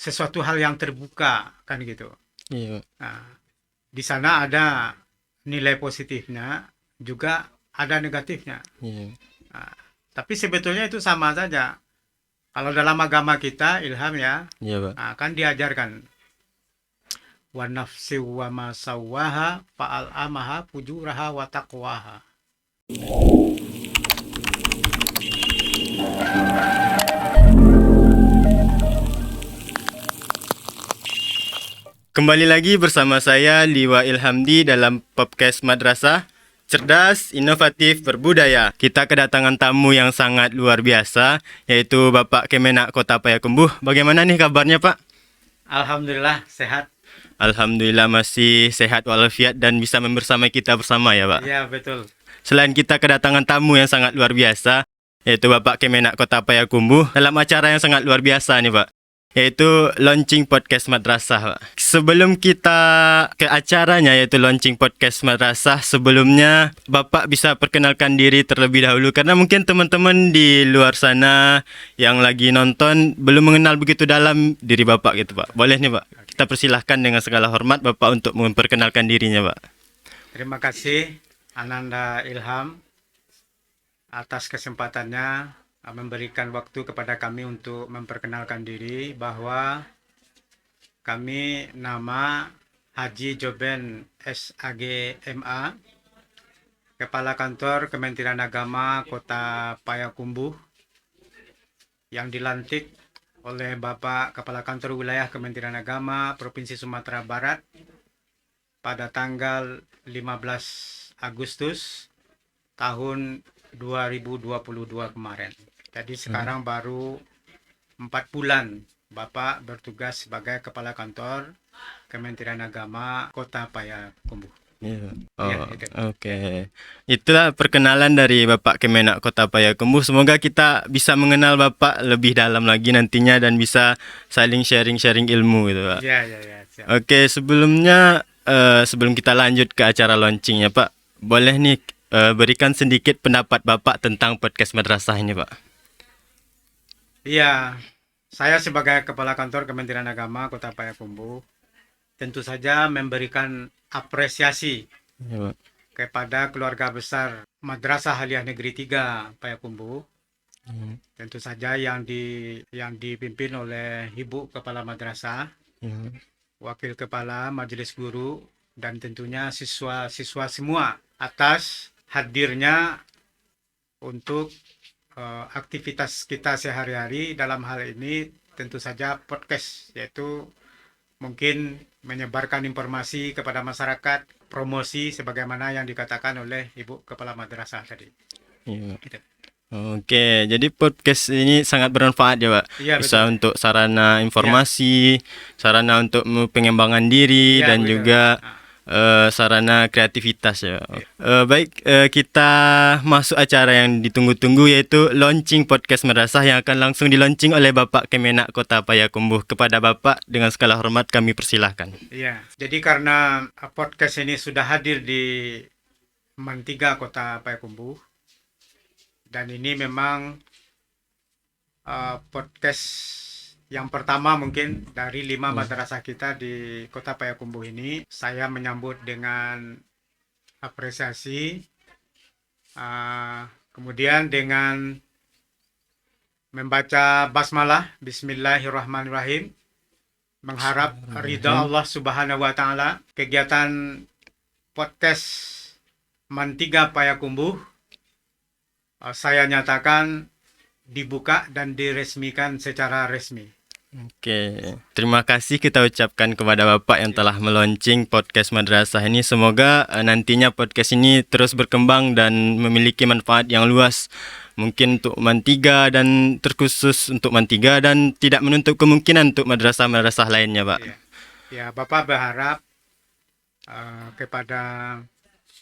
sesuatu hal yang terbuka kan gitu. Iya, Pak. Nah, di sana ada nilai positifnya, juga ada negatifnya. Iya. Nah, tapi sebetulnya itu sama saja. Kalau dalam agama kita, ilham ya, Iya, Pak. nah, kan diajarkan wa nafsi wa ma sawwaha fa'al amaha fujuraha wa taqwaha. Kembali lagi bersama saya Liwa Ilhamdi dalam podcast Madrasah Cerdas, Inovatif, Berbudaya. Kita kedatangan tamu yang sangat luar biasa, yaitu Bapak Kemenak Kota Payakumbuh. Bagaimana nih kabarnya, Pak? Alhamdulillah sehat. Alhamdulillah masih sehat walafiat dan bisa membersamai kita bersama ya, Pak. Iya betul. Selain kita kedatangan tamu yang sangat luar biasa, yaitu Bapak Kemenak Kota Payakumbuh dalam acara yang sangat luar biasa nih, Pak, yaitu launching podcast madrasah, Pak. Sebelum kita ke acaranya yaitu launching podcast madrasah, sebelumnya Bapak bisa perkenalkan diri terlebih dahulu karena mungkin teman-teman di luar sana yang lagi nonton belum mengenal begitu dalam diri Bapak gitu, Pak. Boleh nih, Pak. Kita persilahkan dengan segala hormat Bapak untuk memperkenalkan dirinya, Pak. Terima kasih Ananda Ilham atas kesempatannya memberikan waktu kepada kami untuk memperkenalkan diri, bahwa kami nama Haji Joben SAG MA, Kepala Kantor Kementerian Agama Kota Payakumbuh, yang dilantik oleh Bapak Kepala Kantor Wilayah Kementerian Agama Provinsi Sumatera Barat pada tanggal 15 Agustus tahun 2022 kemarin. Jadi sekarang baru 4 bulan Bapak bertugas sebagai Kepala Kantor Kementerian Agama Kota Payakumbuh. Iya. Ya, Oh, itu. oke. Itulah perkenalan dari Bapak Kemenak Kota Payakumbuh. Semoga kita bisa mengenal Bapak lebih dalam lagi nantinya dan bisa saling sharing-sharing ilmu gitu, Pak. Ya, ya, ya, siap. Oke, sebelumnya sebelum kita lanjut ke acara launchingnya, Pak, boleh nih berikan sedikit pendapat Bapak tentang podcast madrasah ini, Pak. Iya, saya sebagai Kepala Kantor Kementerian Agama Kota Payakumbuh tentu saja memberikan apresiasi Iya, Pak. kepada keluarga besar Madrasah Aliyah Negeri 3 Payakumbuh. Hmm, Tentu saja yang dipimpin oleh Ibu Kepala Madrasah, iya. Wakil Kepala Majelis Guru, dan tentunya siswa-siswa semua atas hadirnya untuk aktivitas kita sehari-hari. Dalam hal ini tentu saja podcast, yaitu mungkin menyebarkan informasi kepada masyarakat, promosi sebagaimana yang dikatakan oleh Ibu Kepala Madrasah tadi. Iya. Gitu. Oke, jadi podcast ini sangat bermanfaat ya, Pak. Iya Bisa betul. untuk sarana Iya, informasi, sarana untuk pengembangan diri, iya dan betul. juga Ah, sarana kreativitas ya. iya. Baik, kita masuk acara yang ditunggu-tunggu yaitu launching podcast madrasah yang akan langsung dilaunching oleh Bapak Kemenak Kota Payakumbuh. Kepada Bapak dengan segala hormat kami persilahkan. Iya. Jadi karena podcast ini sudah hadir di Mantiga Kota Payakumbuh, dan ini memang podcast yang pertama mungkin dari 5 madrasah kita di Kota Payakumbuh ini, saya menyambut dengan apresiasi, kemudian dengan membaca basmalah, Bismillahirrahmanirrahim, mengharap ridha Allah Subhanahu wa Ta'ala. Kegiatan podcast Mantiga Payakumbuh saya nyatakan dibuka dan diresmikan secara resmi. Oke, terima kasih kita ucapkan kepada Bapak yang telah meluncing podcast madrasah ini. Semoga nantinya podcast ini terus berkembang dan memiliki manfaat yang luas. Mungkin untuk Mantiga dan terkhusus untuk Mantiga dan tidak menutup kemungkinan untuk madrasah-madrasah lainnya, Pak. Ya, ya Bapak berharap kepada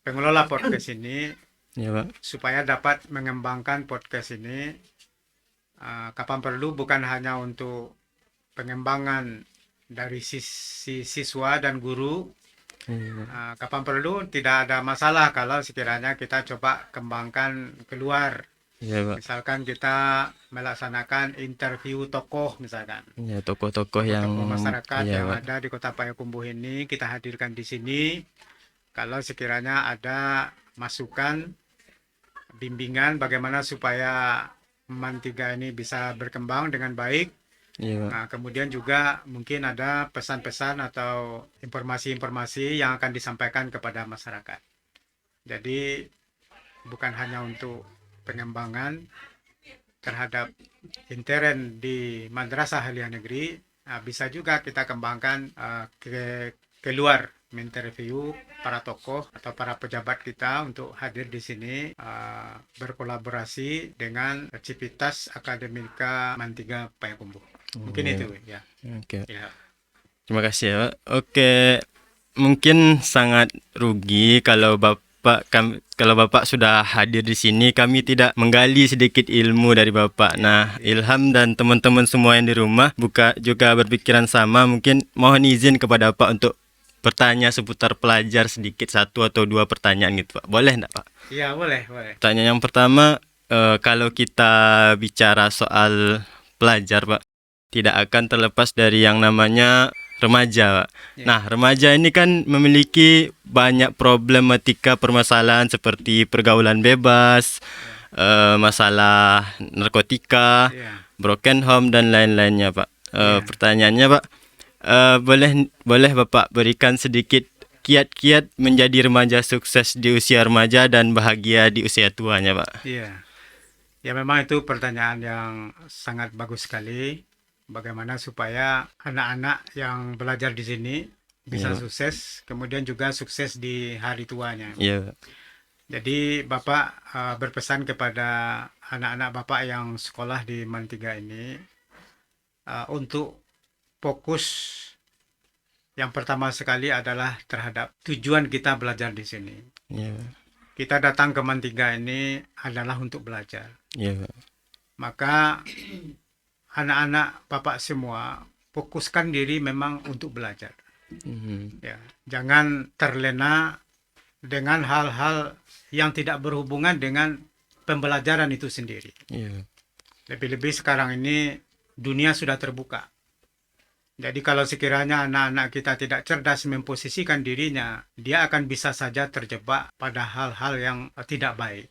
pengelola podcast ini Ya, Pak. supaya dapat mengembangkan podcast ini kapan perlu, bukan hanya untuk pengembangan dari sisi siswa dan guru. Kapan perlu tidak ada masalah kalau sekiranya kita coba kembangkan keluar Iya, Pak. Misalkan kita melaksanakan interview tokoh misalkan. Ya, tokoh-tokoh yang Tokoh masyarakat iya, yang Pak. ada di Kota Payakumbuh ini kita hadirkan di sini. Kalau sekiranya ada masukan, bimbingan bagaimana supaya MAN 3 ini bisa berkembang dengan baik. Iya, Pak. Nah, kemudian juga mungkin ada pesan-pesan atau informasi-informasi yang akan disampaikan kepada masyarakat. Jadi bukan hanya untuk pengembangan terhadap intern di Madrasah Aliyah Negeri, bisa juga kita kembangkan keluar, menginterview para tokoh atau para pejabat kita untuk hadir di sini, berkolaborasi dengan Civitas Akademika MAN 3 Payakumbuh. Mungkin Iya. itu ya. Oke. Ya. Terima kasih ya, Pak. Oke, mungkin sangat rugi kalau Bapak sudah hadir di sini, kami tidak menggali sedikit ilmu dari Bapak. Nah, Ilham dan teman-teman semua yang di rumah juga berpikiran sama, mungkin mohon izin kepada Bapak untuk bertanya seputar pelajar sedikit, 1 atau 2 pertanyaan gitu, Pak. Boleh enggak, Pak? Iya, boleh, boleh. Pertanyaan yang pertama, kalau kita bicara soal pelajar, Pak, tidak akan terlepas dari yang namanya remaja, Pak. Ya. Nah, remaja ini kan memiliki banyak problematika permasalahan seperti pergaulan bebas, masalah narkotika, Ya. broken home dan lain-lainnya, Pak. Ya. Pertanyaannya, Pak, boleh Bapak berikan sedikit kiat-kiat menjadi remaja sukses di usia remaja dan bahagia di usia tuanya, Pak? Iya. Ya, memang itu pertanyaan yang sangat bagus sekali. Bagaimana supaya anak-anak yang belajar di sini bisa Iya, Pak. sukses, kemudian juga sukses di hari tuanya. Iya, Pak. Jadi Bapak berpesan kepada anak-anak Bapak yang sekolah di MAN 3 ini untuk fokus, yang pertama sekali adalah terhadap tujuan kita belajar di sini. Iya, Pak. Kita datang ke MAN 3 ini adalah untuk belajar. Iya, Pak. Maka anak-anak Bapak semua fokuskan diri memang untuk belajar. Mhm. Ya, jangan terlena dengan hal-hal yang tidak berhubungan dengan pembelajaran itu sendiri. Iya. Lebih-lebih sekarang ini dunia sudah terbuka. Jadi kalau sekiranya anak-anak kita tidak cerdas memposisikan dirinya, dia akan bisa saja terjebak pada hal-hal yang tidak baik.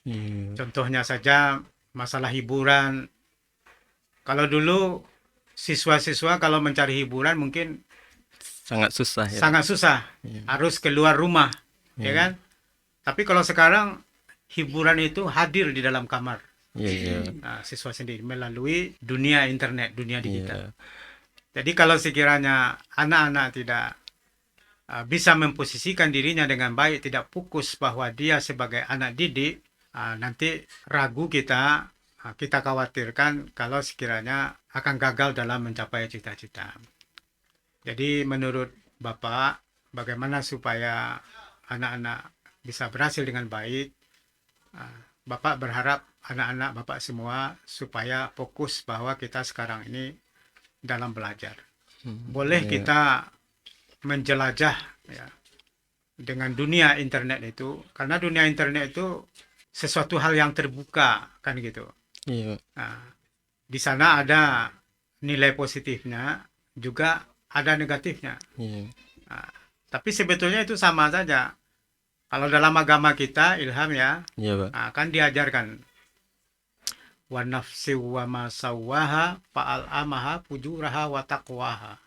Iya. Contohnya saja masalah hiburan. Kalau dulu siswa-siswa kalau mencari hiburan mungkin Sangat susah ya. sangat susah, Iya. harus keluar rumah, ya Iya. kan? Tapi kalau sekarang hiburan itu hadir di dalam kamar Iya, iya. siswa sendiri melalui dunia internet, dunia digital. Iya. Jadi kalau sekiranya anak-anak tidak bisa memposisikan dirinya dengan baik, tidak fokus bahwa dia sebagai anak didik, nanti ragu kita khawatirkan kalau sekiranya akan gagal dalam mencapai cita-cita. Jadi menurut Bapak, bagaimana supaya anak-anak bisa berhasil dengan baik? Bapak berharap anak-anak Bapak semua supaya fokus bahwa kita sekarang ini dalam belajar. Boleh Iya. kita menjelajah ya, dengan dunia internet itu, karena dunia internet itu sesuatu hal yang terbuka, kan gitu. Iya. Nah, di sana ada nilai positifnya, juga ada negatifnya. Iya. Nah, tapi sebetulnya itu sama saja. Kalau dalam agama kita, Ilham ya, Iya, Pak. kan diajarkan wa nafsi wa ma sawwaha fa'alhamaha fujuraha wa taqwaha.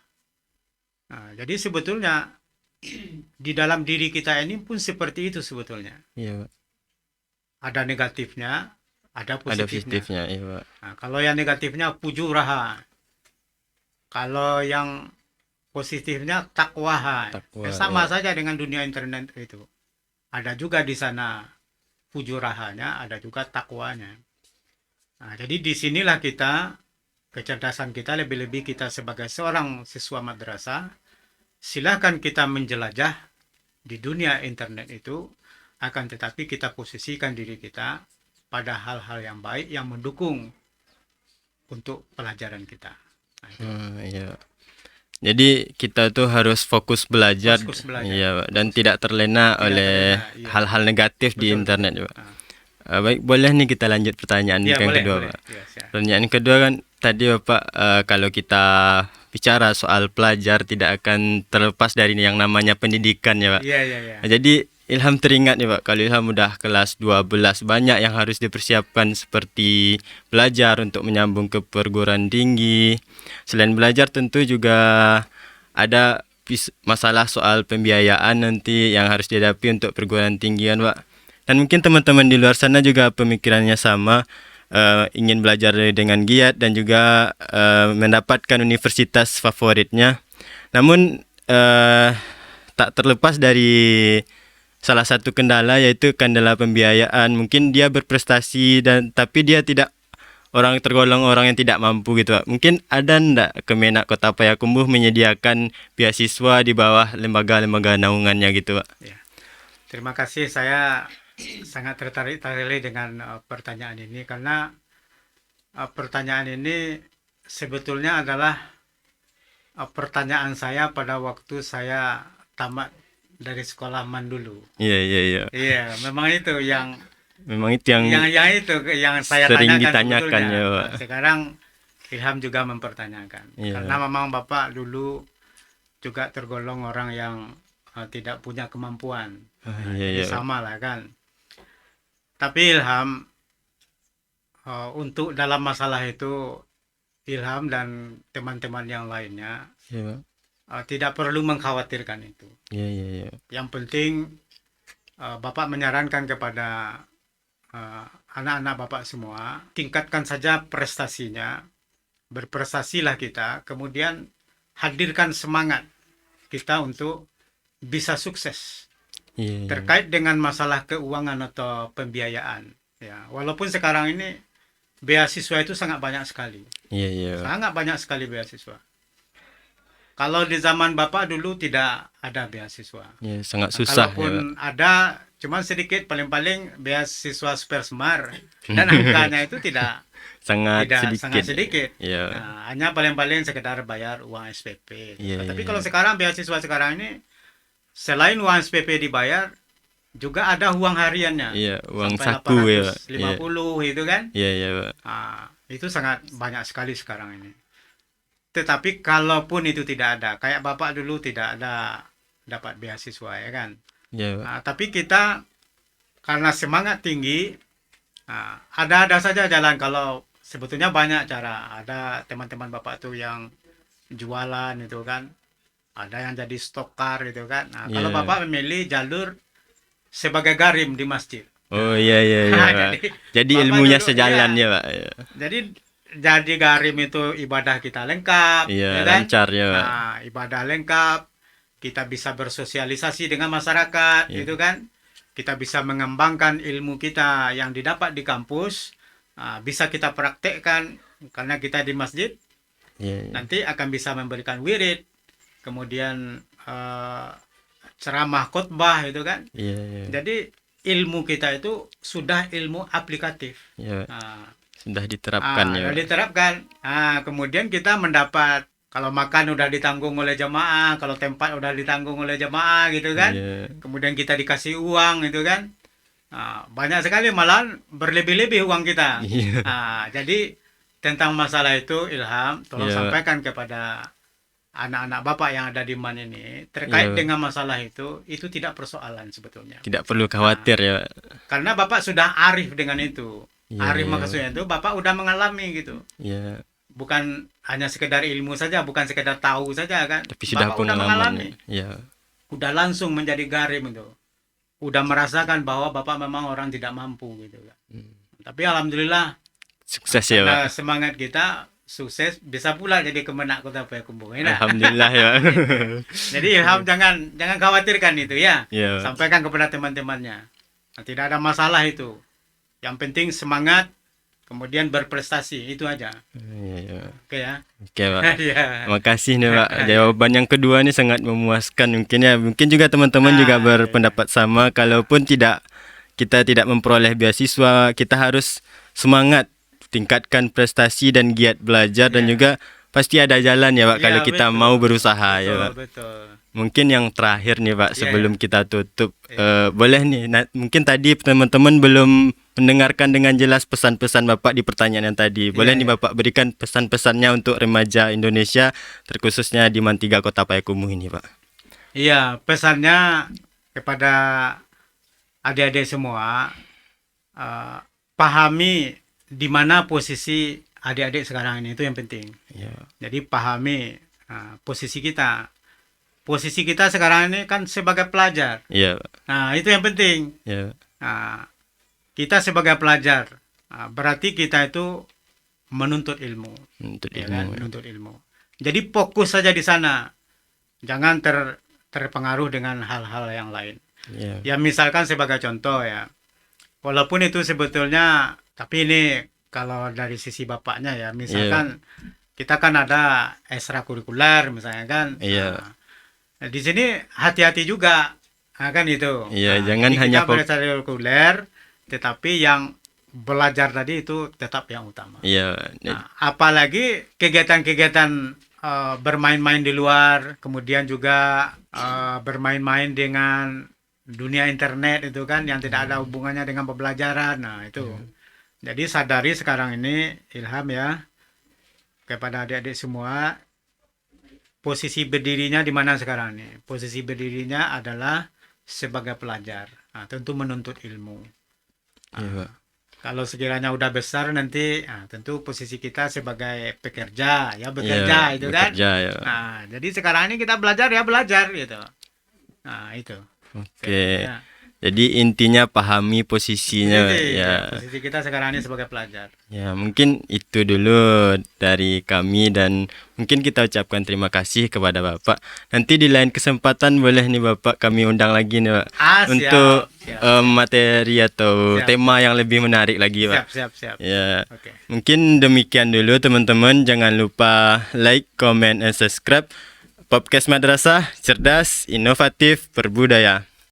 Nah, jadi sebetulnya di dalam diri kita ini pun seperti itu sebetulnya. Iya, Pak. Ada negatifnya, ada Ada positifnya. positifnya, iya, Pak. Nah, kalau yang negatifnya fujuraha. Kalau yang positifnya takwaha. Takwa, Sama ya. saja dengan dunia internet itu. Ada juga di sana fujurahanya, ada juga takwanya. Nah, jadi disinilah kita, kecerdasan kita, lebih-lebih kita sebagai seorang siswa madrasah, silakan kita menjelajah di dunia internet itu, akan tetapi kita posisikan diri kita pada hal-hal yang baik yang mendukung untuk pelajaran kita. Nah, itu. Iya. Jadi kita tuh harus fokus belajar, Fokus belajar. iya, Pak, dan tidak terlena Tidak oleh terlena, iya. hal-hal negatif di Betul. internet, Pak. Nah, Baik, boleh nih kita lanjut pertanyaan Ya, yang boleh, kedua, boleh. Pak. Ya, siap. Pertanyaan kedua kan tadi Bapak, kalau kita bicara soal pelajar tidak akan terlepas dari yang namanya pendidikan ya, Pak. Iya, iya, iya. Jadi Ilham teringat nih Pak, kalau Ilham udah kelas 12 banyak yang harus dipersiapkan seperti belajar untuk menyambung ke perguruan tinggi. Selain belajar tentu juga ada masalah soal pembiayaan nanti yang harus dihadapi untuk perguruan tinggi kan Pak. Dan mungkin teman-teman di luar sana juga pemikirannya sama, ingin belajar dengan giat dan juga mendapatkan universitas favoritnya. Namun tak terlepas dari salah satu kendala yaitu kendala pembiayaan. Mungkin dia berprestasi dan tapi dia tidak tergolong orang yang tidak mampu gitu Pak. Mungkin ada ndak Kemenak Kota Payakumbuh menyediakan beasiswa di bawah lembaga-lembaga naungannya gitu Pak? Ya. Terima kasih, saya sangat tertarik dengan pertanyaan ini karena pertanyaan ini sebetulnya adalah pertanyaan saya pada waktu saya tamat dari sekolah MAN dulu. Iya, iya, iya. Iya, memang itu Memang itu yang yang saya sering tanyakan ditanyakan sebetulnya. ya, Pak. Sekarang Ilham juga mempertanyakan. Iya. Karena memang Bapak dulu juga tergolong orang yang tidak punya kemampuan. Iya, Jadi iya. sama lah kan. Tapi Ilham untuk dalam masalah itu Ilham dan teman-teman yang lainnya Iya, Pak. tidak perlu mengkhawatirkan itu. Iya, iya, iya. Yang penting Bapak menyarankan kepada anak-anak Bapak semua, tingkatkan saja prestasinya, berprestasilah kita, kemudian hadirkan semangat kita untuk bisa sukses Iya, iya. terkait dengan masalah keuangan atau pembiayaan. Ya, walaupun sekarang ini beasiswa itu sangat banyak sekali, Iya, iya, Pak. sangat banyak sekali beasiswa. Kalau di zaman Bapak dulu tidak ada beasiswa. Iya, sangat susah ya, Pak. Kalaupun ada, cuman sedikit, paling-paling beasiswa Super Smart dan angkanya itu tidak Sangat sedikit. sangat sedikit. Iya. Nah, hanya paling-paling sekedar bayar uang SPP. Iya, Tapi iya, kalau iya. sekarang beasiswa sekarang ini selain uang SPP dibayar, juga ada uang hariannya. Iya, uang Sampai saku ya, Pak. 850 itu kan. Iya, iya, Pak. Itu sangat banyak sekali sekarang ini. Tetapi kalaupun itu tidak ada, kayak Bapak dulu tidak ada dapat beasiswa ya kan. Iya, Pak. Tapi kita karena semangat tinggi, ada saja jalan. Kalau sebetulnya banyak cara. Ada teman-teman Bapak tuh yang jualan itu kan, ada yang jadi stokar itu kan. Kalau Iya. Bapak memilih jalur sebagai garim di masjid. Oh, iya, iya, iya, Pak. Jadi Bapak ilmunya dulu, sejalan iya. ya, Pak. Iya. Jadi garim itu ibadah kita lengkap, Iya, ya kan? lancar ya, Pak. Ibadah lengkap, kita bisa bersosialisasi dengan masyarakat, Iya. gitu kan? Kita bisa mengembangkan ilmu kita yang didapat di kampus, bisa kita praktekkan karena kita di masjid. Iya, iya. Nanti akan bisa memberikan wirid, kemudian ceramah khotbah, itu kan? Iya, iya. Jadi ilmu kita itu sudah ilmu aplikatif. Iya, Pak. Nah, Sudah diterapkan ya, udah Pak. diterapkan. Kemudian kita mendapat, kalau makan udah ditanggung oleh jamaah, kalau tempat udah ditanggung oleh jamaah gitu kan. Iya. Kemudian kita dikasih uang gitu kan. Banyak sekali malah berlebih-lebih uang kita. Iya. Jadi tentang masalah itu Ilham, tolong Iya, Pak. sampaikan kepada anak-anak Bapak yang ada di MAN ini terkait Iya, Pak. dengan masalah itu tidak persoalan sebetulnya. Tidak perlu khawatir ya, Pak. Karena Bapak sudah arif dengan itu. Iya, Arif iya. maksudnya itu Bapak udah mengalami gitu. Iya, Bukan hanya sekedar ilmu saja, bukan sekedar tahu saja kan. tapi sudah Bapak udah mengalami, pengalaman. Iya. udah langsung menjadi garim itu. Udah merasakan bahwa Bapak memang orang tidak mampu gitu kan. Tapi alhamdulillah Sukses ya, Pak. karena semangat kita sukses, bisa pula jadi Kemenak Kota Payakumbuh. Ya, Alhamdulillah ya, Pak. jadi Ilham jangan khawatirkan itu ya. Iya, Pak. Sampaikan kepada teman-temannya. Tidak ada masalah itu. Yang penting semangat, kemudian berprestasi, itu aja. Iya, iya. Oke ya. Oke, Pak. Iya. Makasih nih Pak. Jawaban yang kedua ini sangat memuaskan mungkin ya. Mungkin juga teman-teman juga berpendapat sama. Kalaupun kita tidak memperoleh beasiswa, kita harus semangat tingkatkan prestasi dan giat belajar dan juga pasti ada jalan ya Pak Iya, kalau kita betul. mau berusaha ya Betul, Pak. betul. Mungkin yang terakhir nih Pak, Iya, sebelum kita tutup, boleh nih, mungkin tadi teman-teman belum mendengarkan dengan jelas pesan-pesan Bapak di pertanyaan yang tadi. Boleh Iya, nih iya. Bapak berikan pesan-pesannya untuk remaja Indonesia, terkhususnya di Mantiga Kota Payakumbuh ini Pak. Iya, pesannya kepada adik-adik semua, eh, pahami di mana posisi adik-adik sekarang ini, itu yang penting. Ya, Jadi pahami posisi kita. Posisi kita sekarang ini kan sebagai pelajar. ya, Pak. Nah, itu yang penting. Ya, Nah, kita sebagai pelajar, berarti kita itu menuntut ilmu, untuk ya ilmu. kan? Menuntut ilmu. Jadi fokus saja di sana. Jangan terpengaruh dengan hal-hal yang lain. Ya, Ya misalkan sebagai contoh ya, walaupun itu sebetulnya, tapi ini kalau dari sisi bapaknya ya, misalkan kita kan ada ekstrakurikuler misalnya kan. Iya. Nah, di sini hati-hati juga, kan itu. Iya, Nah, jangan jadi hanya kita berekstrakurikuler, tetapi yang belajar tadi itu tetap yang utama. Iya, Nah, apalagi kegiatan-kegiatan bermain-main di luar, kemudian juga bermain-main dengan dunia internet itu kan yang tidak ada hubungannya dengan pembelajaran. Nah, itu. Jadi sadari sekarang ini, Ilham ya, kepada adik-adik semua, posisi berdirinya di mana sekarang ini? Posisi berdirinya adalah sebagai pelajar. Nah, tentu menuntut ilmu. iya, Pak. Kalau sekiranya udah besar nanti, tentu posisi kita sebagai pekerja, ya bekerja Iya, itu kan. bekerja, ya. Nah, jadi sekarang ini kita belajar ya belajar gitu. Nah, itu. Oke. Ya. Jadi intinya pahami posisinya, Jadi, ya. posisi kita sekarang ini sebagai pelajar. Ya, mungkin itu dulu dari kami dan mungkin kita ucapkan terima kasih kepada Bapak. Nanti di lain kesempatan boleh nih Bapak kami undang lagi nih Pak. Siap, Untuk siap. materi atau Siap. tema yang lebih menarik lagi Pak. Siap. Ya, Oke. mungkin demikian dulu teman-teman. Jangan lupa like, comment, and subscribe. Podcast Madrasah, cerdas, inovatif, berbudaya.